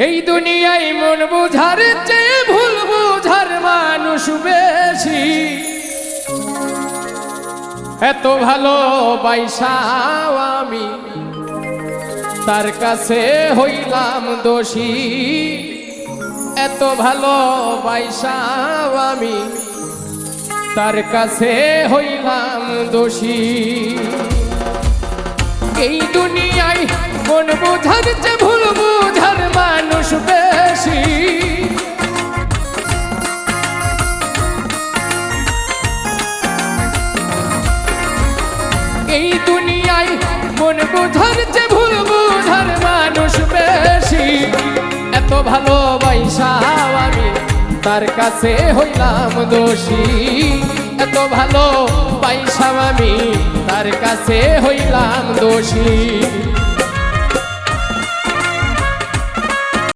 এই দুনিয়ায় মন বুঝার চেয়ে ভুল বুঝার মানুষ বেশি। এত ভালোবাসাও আমি তার কাছে হইলাম দোষী। এত ভালোবাসাও আমি তার কাছে হইলাম দোষী। এই দুনিয়ায় মন বুঝার চেয়ে ভুল বুঝার মানুষ বেশি। এই দুনিয়ায় মন বুঝার চেয়ে ভুল বুঝার মানুষ বেশি। এত ভালোবাসাও আমি তার কাছে হইলাম দোষী। এত ভালোবাসাও আমি তার কাছে হইলাম দোষী।